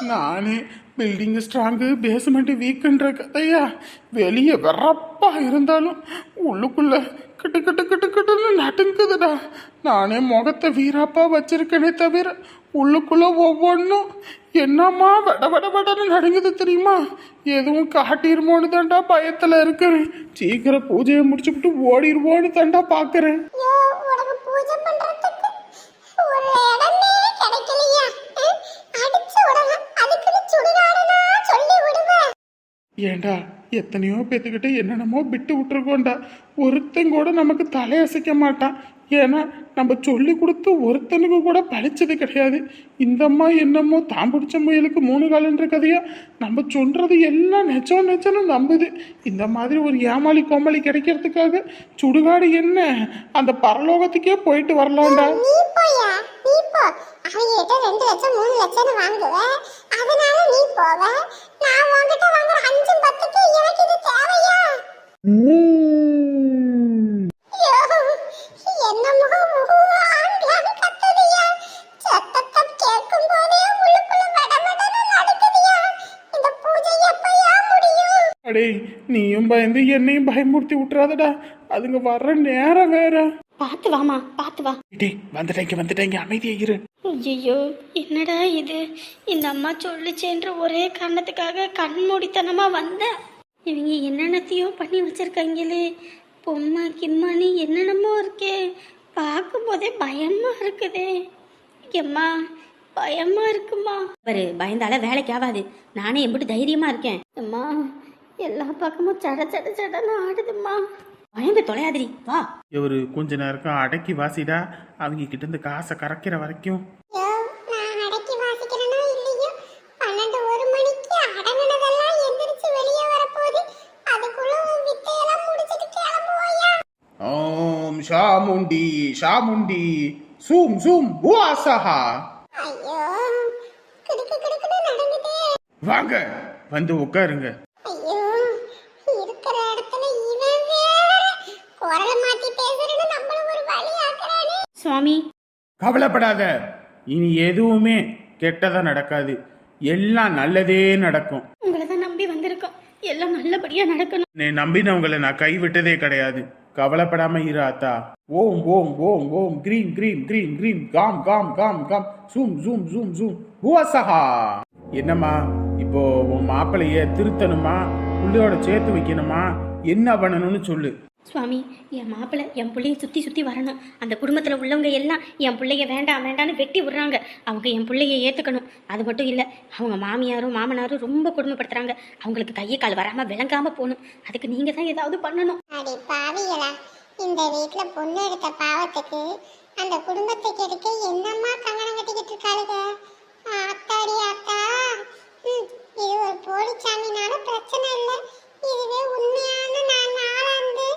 நானே building strong basement வீக்குன்ற கதையா வெளியே வரப்பா இருந்தாலும் உள்ளுக்குள்ள கிட்டு கிட்டு கிட்டு கிட்டுன்னு நடுங்குதுடா. நானே முகத்தை வீராப்பா வச்சிருக்கேனே தவிர உள்ளுக்குள்ள ஒவ்வொன்றும் என்னம்மா வட வட வடன்னு நடுங்குது தெரியுமா? எதுவும் காட்டிருமோன்னு தாண்டா பயத்துல இருக்கிறேன். சீக்கிரம் பூஜையை முடிச்சுக்கிட்டு ஓடிடுவோன்னு தாண்டா பாக்குறேன். ஏண்டா எத்தனையோ பேத்துக்கிட்ட என்னென்னமோ விட்டு விட்டுருக்கோண்டா. ஒருத்தன் கூட நமக்கு தலையசைக்க மாட்டான். ஏன்னா நம்ம சொல்லி கொடுத்து ஒருத்தனுக்கு கூட பழிச்சது கிடையாது. இந்தம்மா என்னமோ தான் பிடிச்ச முயலுக்கு 3 காலன்ற கதையா நம்ம சொல்றது எல்லாம் நெச்சம்னு நம்புது. இந்த மாதிரி ஒரு ஏமாளி கோமாளி கிடைக்கிறதுக்காக சுடுகாடு என்ன அந்த பரலோகத்துக்கே போயிட்டு வரலாம்டா. அடே நீயும் பயந்து என்னையும் பயமுறுத்தி விட்டுறாதடா. அதுங்க வர்ற நேரம் வேற. பார்த்து வாமா, பார்த்து வா. டேய் வந்துட்டேங்க அமைதியா இரு. ஐயோ என்னடா இது? இந்த அம்மா சொல்லிச்சேன்ற ஒரே காரணத்துக்காக கண்மூடித்தனமா வந்த. இவங்க என்னென்னத்தையோ பண்ணி வச்சிருக்காங்களே. பொம்மை கிம்மானி என்னென்னமோ இருக்கே. பார்க்கும் போதே பயமா இருக்குதே. எம்மா பயமா இருக்குமா? பாரு, பயந்தால வேலைக்கு ஆகாது. நானே எம்பிட்டு தைரியமா இருக்கேன். அம்மா எல்லா பக்கமும் சட சட சடன்னு ஆடுதும்மா. பயந்து தொலையாதிரி வா. இவரு கொஞ்ச நேரம் அடக்கி வாசிடா. அவங்க கிட்ட இருந்து காசை கறக்கிற வரைக்கும். ஓம் ஷாமுண்டி ஷாமுண்டி சூம் சூம் புவாசஹா. வாங்க வந்து உட்காருங்க. சுவாமி கவலைப்படாத. இனி எதுவுமே கெட்டதா நடக்காது. எல்லாம் நல்லதே நடக்கும். உங்களை தான் நம்பி வந்திருக்கோம். எல்லாம் நல்லபடியா நடக்கணும். நீ நம்பினவங்களை நான் கைவிட்டதே கிடையாது. கவலைப்படாம இரு ஆத்தா. ஓம் ஓம் ஓம் ஓம் கிரீம் கிரீம் கிரீம் கிரீம் காம் காம் காம் காம் சூம் ஜூம் ஜூம் ஜூம் புவசஹா. என்னம்மா இப்போ உன் மாப்பிள்ளைய திருத்தணுமா புள்ளையோட சேர்த்து வைக்கணுமா என்ன பண்ணணும்னு சொல்லு. சுவாமி, என் மாப்பிள்ளை என் பிள்ளைய சுற்றி சுற்றி வரணும். அந்த குடும்பத்தில் உள்ளவங்க எல்லாம் என் பிள்ளைய வேண்டாம் வேண்டான்னு வெட்டி விடுறாங்க. அவங்க என் பிள்ளைய ஏற்றுக்கணும். அது மட்டும் இல்லை, அவங்க மாமியாரும் மாமனாரும் ரொம்ப கொடுமைப்படுத்துறாங்க. அவங்களுக்கு கையை கால் வராமல் விளங்காமல் போகணும். அதுக்கு நீங்கள் தான் ஏதாவது பண்ணணும். அடி பாவிகளா, இந்த வீட்டில் பொண்ணு எடுத்த பாவத்துக்கு அந்த குடும்பத்தை கெடுக்க என்னம்மா கங்கணம் கட்டிக்கிட்டு இருக்காளுங்க. ஆத்தாடி ஆத்தா, இது ஒரு போலிச்சாமினால பிரச்சனை இல்லை. இதுவே உண்மையான நான் நாளாந்து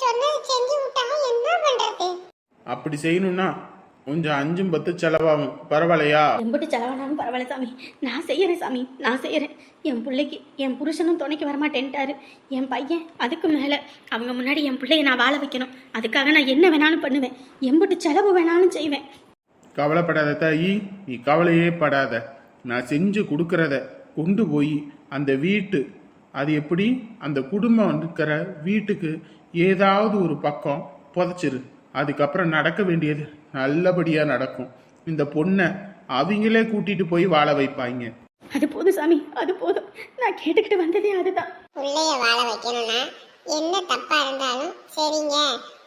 சொன்னது செஞ்சு விட்டாங்க என்ன பண்றது? அப்படி செய்யணும்னா கொஞ்சம் 5-10 செலவாகும். பரவாயில்லையா? எம்பிட்டு செலவானாலும் பரவாயில்ல சாமி. நான் செய்யறேன் சாமி, நான் செய்யறேன். என் பிள்ளைக்கு என் புருஷனும் துணைக்கு வரமாட்டேன்ட்டாரு. என் பையன் அதுக்கு மேலே அவங்க முன்னாடி என் பிள்ளைய நான் வாழ வைக்கணும். அதுக்காக நான் என்ன வேணாலும் பண்ணுவேன். எம்பிட்டு செலவு வேணாலும் செய்வேன். கவலைப்படாத தாயி, நீ கவலையே படாத. நான் செஞ்சு கொடுக்கறத கொண்டு போய் அந்த வீட்டு அது எப்படி அந்த குடும்பம் இருக்கிற வீட்டுக்கு ஏதாவது ஒரு பக்கம் புதைச்சிரு. அதுக்கப்புறம் நடக்க வேண்டியது நல்லபடியா நடக்கும். இந்த பொண்ணை அவங்களே கூட்டிட்டு போய் வாழ வைப்பாங்க. அது போதும் சாமி, அது போதும். நான் கேட்டுக்கிட்டு வந்ததே அதுதான். பிள்ளைய வாழ வைக்கணும்னா என்ன தப்பா இருந்தாலும் சரிங்க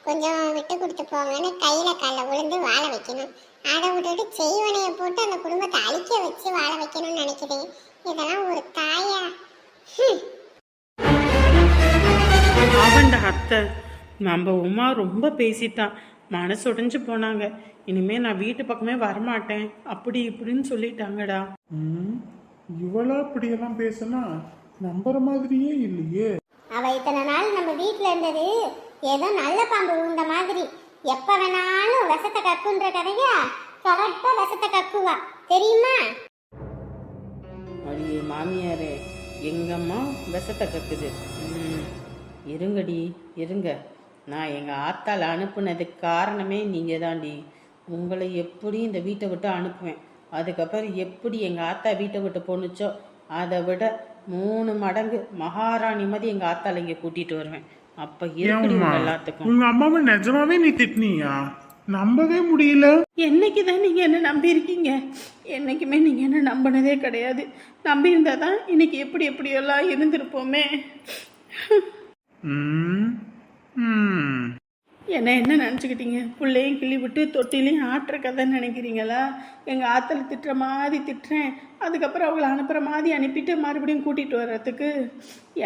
கொஞ்சம் விட்டு கொடுத்து போங்கன்னு கையில காலில் விழுந்து வாழ வைக்கணும். அதை விட்டுட்டு செய்வனையை போட்டு அந்த குடும்பத்தை அழிக்க வச்சு வாழ வைக்கணும்னு நினைக்கிறேன். இதெல்லாம் ஒரு தாயா? அவன்ட அத்தை நம்ம உமா ரொம்ப பேசிட்டான். மனசு உடைஞ்சு போனாங்க. இனிமே நான் வீட்டு பக்கமே வரமாட்டேன் அப்படி இப்படின்னு சொல்லிட்டாங்கடா. இவளா இப்படியெல்லாம் பேசினா நம்புற மாதிரியே இல்லையே. அவ இத்தனை நாள் நம்ம வீட்டுல இருந்தது ஏதோ நல்ல பாம்பு உந்த மாதிரி. எப்ப வேணாலும் விஷத்தை கக்குன்ற கதையா கரெக்டா விஷத்தை கக்குவா தெரியுமா? அடியே மாமியாரே, எங்கம்மா விஷத்தை கக்குது. இருங்கடி இருங்க. நான் எங்கள் ஆத்தால் அனுப்புனதுக்கு காரணமே நீங்கள் தாண்டி. உங்களை எப்படி இந்த வீட்டை விட்டு அனுப்புவேன். அதுக்கப்புறம் எப்படி எங்கள் ஆத்தா வீட்டை விட்டு போணுச்சோ அதை விட 3 மடங்கு மகாராணி மாதிரி எங்கள் ஆத்தால இங்கே கூட்டிகிட்டு வருவேன். அப்போ எப்படி ஏம்மா, எல்லாத்துக்கும். உங்க அம்மாவை நிஜமாவே நீ திட்டினியா? நம்பவே முடியல. என்னைக்கு தான் நீங்கள் என்ன நம்பியிருக்கீங்க? என்றைக்குமே நீங்கள் என்ன நம்பினதே கிடையாது. நம்பியிருந்தா தான் இன்னைக்கு எப்படியெல்லாம் இருந்திருப்போமே. ம், ம். என்ன நினச்சிக்கிட்டீங்க? பிள்ளையும் கிள்ளி விட்டு தொட்டிலையும் ஆட்டுற கதைன்னு நினைக்கிறீங்களா? எங்கள் ஆத்தல திட்டுற மாதிரி திட்டுறேன், அதுக்கப்புறம் அவங்கள அனுப்புகிற மாதிரி அனுப்பிட்டு மறுபடியும் கூட்டிகிட்டு வர்றதுக்கு.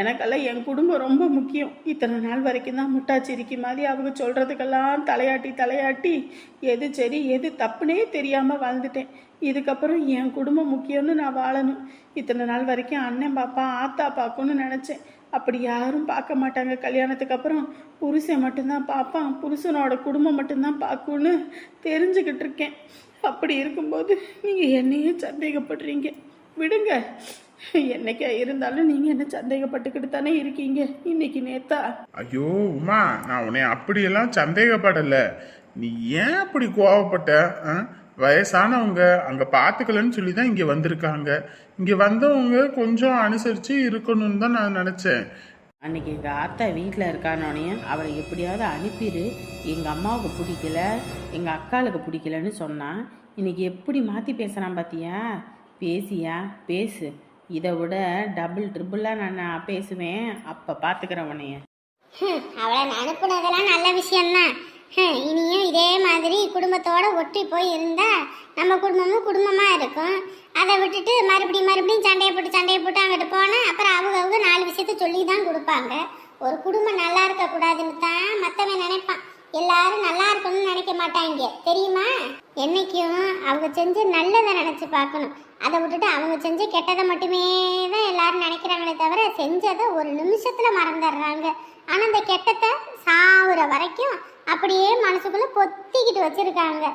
எனக்கெல்லாம் என் குடும்பம் ரொம்ப முக்கியம். இத்தனை நாள் வரைக்கும் தான் முட்டாச்சிரிக்கி மாதிரி அவங்க சொல்கிறதுக்கெல்லாம் தலையாட்டி எது சரி எது தப்புனே தெரியாமல் வாழ்ந்துட்டேன். இதுக்கப்புறம் என் குடும்பம் முக்கியம்னு நான் வாழணும். இத்தனை நாள் வரைக்கும் அண்ணன் பாப்பா ஆத்தா பார்க்கணும்னு நினச்சேன். அப்படி யாரும் பார்க்க மாட்டாங்க. கல்யாணத்துக்கு அப்புறம் புருஷன் மட்டும்தான் பார்ப்பான், புருஷனோட குடும்பம் மட்டும்தான் பார்க்கும்னு தெரிஞ்சுக்கிட்டு இருக்கேன். அப்படி இருக்கும்போது நீங்கள் என்னையே சந்தேகப்படுறீங்க. விடுங்க, என்னைக்கா இருந்தாலும் நீங்கள் என்ன சந்தேகப்பட்டுக்கிட்டு தானே இருக்கீங்க. இன்னைக்கு நேத்தா. ஐயோ உமா, நான் உன்னை அப்படியெல்லாம் சந்தேகப்படல. நீ ஏன் அப்படி கோவப்பட்ட? வயசானவங்க அங்க பாத்துக்கலன்னு சொல்லி தான் இங்க வந்திருக்காங்க. இங்க வந்தவங்க கொஞ்சம் அனுசரிச்சு இருக்கணும்னு தான் நான் நினைச்சேன். அன்னைக்கு எங்கள் ஆத்தா வீட்டில் இருக்கானோடனே அவளை எப்படியாவது அனுப்பிடு, எங்கள் அம்மாவுக்கு பிடிக்கல எங்கள் அக்காளுக்கு பிடிக்கலன்னு சொன்னான். இன்னைக்கு எப்படி மாற்றி பேசுகிறான் பார்த்தியா? பேசு. இதை விட டபுள் ட்ரிபிளாக நான் பேசுவேன். அப்போ பார்த்துக்கிறேன் உன்னைய. அவளை அனுப்புனதெல்லாம் நல்ல விஷயம்தான். இனியும் இதே மாதிரி குடும்பத்தோட ஒட்டி போய் இருந்தா நம்ம குடும்பமும் குடும்பமா இருக்கும். அதை விட்டுட்டு மறுபடியும் சண்டையை போட்டு அங்கிட்டு போனா அப்புறம் அவங்க 4 விஷயத்த சொல்லி தான் கொடுப்பாங்க. ஒரு குடும்பம் நல்லா இருக்க கூடாதுன்னு தான் மற்றவன் நினைப்பான். எல்லாரும் நல்லா இருக்கணும்னு நினைக்க மாட்டாங்க, தெரியுமா? என்னைக்கும் அவங்க செஞ்சு நல்லதை நினைச்சு பார்க்கணும். அதை விட்டுட்டு அவங்க செஞ்ச கெட்டதை மட்டுமே தான் எல்லாரும் நினைக்கிறாங்களே தவிர செஞ்சதை ஒரு நிமிஷத்துல மறந்துடுறாங்க. ஆனா அந்த கெட்டத்தை சாவுற வரைக்கும் அப்படியே மனசுக்குள்ள பொத்திக்கிட்டு வச்சிருக்காங்க.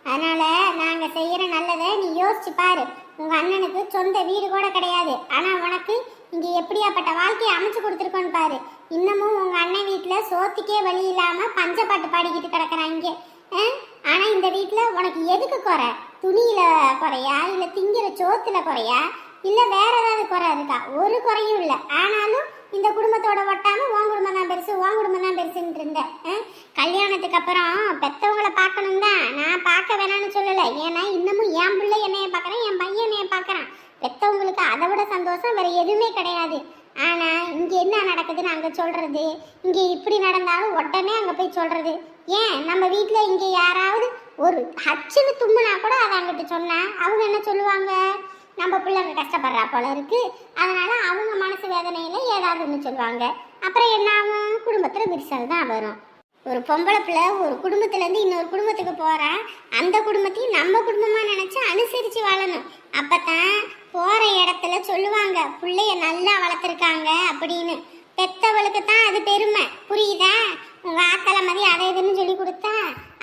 அதனால நாங்க செய்யற நல்லதை நீ யோசிச்சு பாரு. உங்க அண்ணனுக்கு சொந்த வீடு கூட கிடையாது, ஆனா உனக்கு இங்க எப்படியாப்பட்ட வாழ்க்கையை அமைச்சு கொடுத்துருக்கோன்னு பாரு. இன்னமும் உங்க அண்ணன் வீட்டுல சோத்துக்கே வழி இல்லாம பஞ்சப்பாட்டு பாடிக்கிட்டு கிடக்குறாங்க. ஆனா இந்த வீட்டுல உனக்கு எதுக்கு குறை? துணியில குறையா, இல்ல திங்கிற சோத்துல குறையா, இல்ல வேற ஏதாவது குறை இருக்கா? ஒரு குறையும் இல்லை. ஆனாலும் இந்த குடும்பத்தோட ஒட்டாம உன் குடும்பம் தான் பெருசுன்னு இருந்த. கல்யாணத்துக்கு அப்புறம் பெத்தவங்களை பார்க்கணும் தான், நான் பார்க்க வேணாம்னு சொல்லலை. ஏன்னா இன்னமும் என் பிள்ளை என்னைய பார்க்கறேன், என் பையன் என்னைய பார்க்கறான். பெத்தவங்களுக்கு அதை விட சந்தோஷம் வேற எதுவுமே கிடையாது. ஆனா இங்க என்ன நடக்குதுன்னு அங்க சொல்றது, இங்க இப்படி நடந்தாலும் உடனே அங்க போய் சொல்றது. ஏன் நம்ம வீட்டுல இங்க யாராவது ஒரு ஹச்சுன்னு தும்முனா கூட அதை அங்கிட்டு சொன்னா அவங்க என்ன சொல்லுவாங்க? நம்ம பிள்ளைங்க கஷ்டப்படுறா போல இருக்கு, அதனால அவங்க மனசு வேதனையில ஏதாவது ஒன்று சொல்லுவாங்க. அப்புறம் என்ன ஆகும்? குடும்பத்துல விரிசல் தான் வரும். ஒரு பொம்பளை பிள்ளை ஒரு குடும்பத்துல இருந்து இன்னொரு குடும்பத்துக்கு போறா, அந்த குடும்பத்தையும் நம்ம குடும்பமா நினைச்சு அனுசரிச்சு வாழணும். அப்பதான் போற இடத்துல சொல்லுவாங்க பிள்ளைய நல்லா வளர்த்துருக்காங்க அப்படின்னு. பெத்தவளுக்கு தான் அது பெருமை, புரியுதா? உங்க ஆத்தால மாதிரி அதை இதுன்னு சொல்லி கொடுத்தா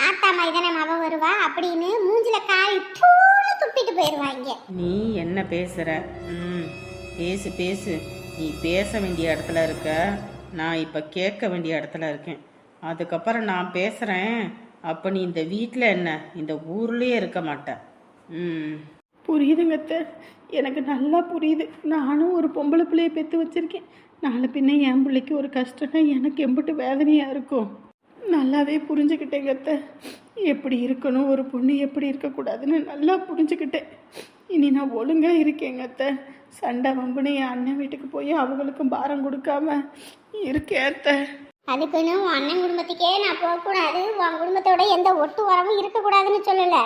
ஆத்தா மைதான மவ வருவா அப்படின்னு மூஞ்சில காரி துப்பிட்டு போயிடுவாங்க. நீ என்ன பேசுற? பேசு. நீ பேச வேண்டிய இடத்துல இருக்க, நான் இப்போ கேட்க வேண்டிய இடத்துல இருக்கேன். அதுக்கப்புறம் நான் பேசுகிறேன். அப்போ நீ இந்த வீட்டில் என்ன, இந்த ஊர்லேயே இருக்க மாட்டேன். புரியுதுங்க அத்தை, எனக்கு நல்லா புரியுது. நானும் ஒரு பொம்பளை பிள்ளையை பெற்று வச்சுருக்கேன். நாளை பின்ன என் பிள்ளைக்கு ஒரு கஷ்டம்னா எனக்கு எம்பிட்டு வேதனையாக இருக்கும். நல்லாவே புரிஞ்சுக்கிட்டேங்க அத்தை. எப்படி இருக்கணும், ஒரு பொண்ணு எப்படி இருக்கக்கூடாதுன்னு நல்லா புரிஞ்சுக்கிட்டேன். இனி நான் ஒழுங்காக இருக்கேங்க அத்தை. சண்டை வம்புன்னு என் அண்ணன் வீட்டுக்கு போய் அவங்களுக்கும் பாரம் கொடுக்காம இருக்கேன் அத்தை. அதுக்குன்னு உன் அண்ணன் குடும்பத்துக்கே நான் போகக்கூடாது, உன் குடும்பத்தோட எந்த ஒட்டு உறவும் இருக்கக்கூடாதுன்னு சொல்லலை.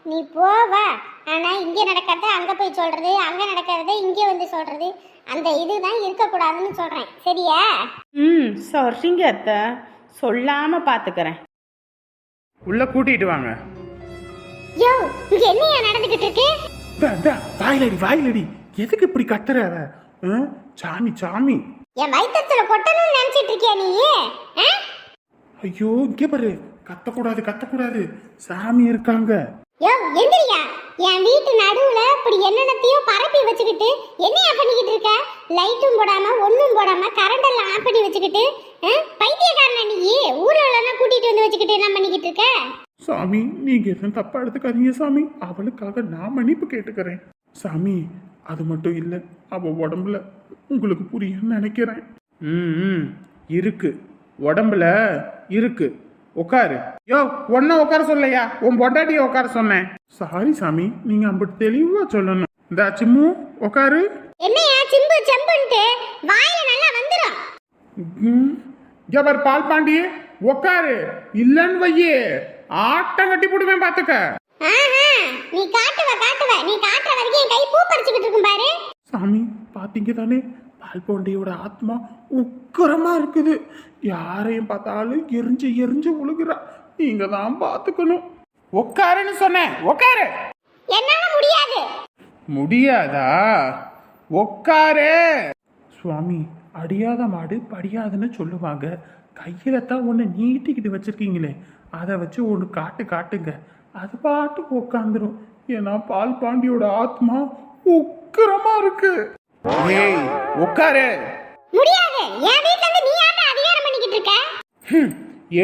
நீ போவா, ஆனால் இங்கே நடக்கிறத அங்கே போய் சொல்கிறது, அங்கே நடக்கிறத இங்கே வந்து சொல்கிறது, அந்த இதுதான் இருக்கக்கூடாதுன்னு சொல்கிறேன், சரியா? சொல்றீங்க அத்தை, சொல்லாமல் பார்த்துக்கிறேன். உள்ள கூட்டிட்டு வாங்க. யோ, இங்க என்னையா நடந்துகிட்டு இருக்கு? வாயிலடி எதுக்கு இப்படி கத்துற? சாமி என் வயித்துல கொட்டணும்னு நினைச்சிட்டு இருக்கியா நீ? ஐயோ, இங்க பாரு, கத்தக்கூடாது, சாமி இருக்காங்க. யோ, எந்திரியா. என் வீட்டு நடுவுல இப்படி என்னென்னத்தையும் பரப்பி வச்சுக்கிட்டு என்னையா பண்ணிக்கிட்டு இருக்க? லைட்டும் போடாம ஒன்னும் போடாம கரண்ட் எல்லாம் ஆஃப் பண்ணி வச்சுக்கிட்டு பைத்தியக்காரனா நீ? ஊர்ல எல்லாம் கூட்டிட்டு வந்து வச்சுக்கிட்டு என்ன பண்ணிக்கிட்டு இருக்க? சாமி நீங்க எதுவும் தப்பா எடுத்துக்காதீங்க சாமி, அவளுக்காக நான் மன்னிப்பு கேட்டுக்கிறேன் சாமி. அது மட்டும் இல்லை, அவ உடம்புல உங்களுக்கு புரியும்னு நினைக்கிறேன். ம் இருக்கு, உடம்புல இருக்கு. உட்காரு. யோ, ஒன்ன உட்கார சொல்லையா, உன் பொண்டாட்டிய உட்கார சொன்னேன். சாரி சாமி, நீங்க அப்படி தெளிவா சொல்லணும். இந்த சிம்மு உட்காரு. என்னையா சிம்பு செம்புன்ட்டு வாயில நல்லா வந்துரும். ஜபர் பால் பாண்டி உட்காரு, இல்லன்னு வையே ஆட்டம் கட்டி போடுவேன் பாத்துக்க. ஆஹா, நீ காட்டுவ நீ காட்டுற வரைக்கும் என் கை பூ பறிச்சுக்கிட்டு இருக்கும் பாரு. சாமி பாத்தீங்க தானே, பால் பாண்டியோட ஆத்மா உக்கரமா இருக்குது. யாரையும் பார்த்தாலும் எரிஞ்சு எரிஞ்சு உழுகுறா. நீங்க தான் பாத்துக்கணும். உட்காருன்னு சொன்னேன், உட்காரு. என்னால முடியாது. முடியாதா? உட்காரு. சுவாமி, அடியாத மாடு படியாதுன்னு சொல்லுவாங்க. கையில தான் ஒன்று நீட்டிக்கிட்டு வச்சிருக்கீங்களே, அதை வச்சு ஒன்று காட்டுங்க. அது பாட்டுக்கு உட்காந்துரும். ஏன்னா பால் பாண்டியோட ஆத்மா உக்கிரமா இருக்கு. ஏய், உட்காரு. முடியாது. என் வீட்ல இருந்து நீ யார்ட்ட அதிகாரம் பண்ணிக்கிட்டு இருக்க?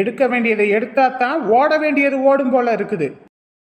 எடுக்க வேண்டியதை எடுத்தா தான் ஓட வேண்டியது ஓடும் போல இருக்குது.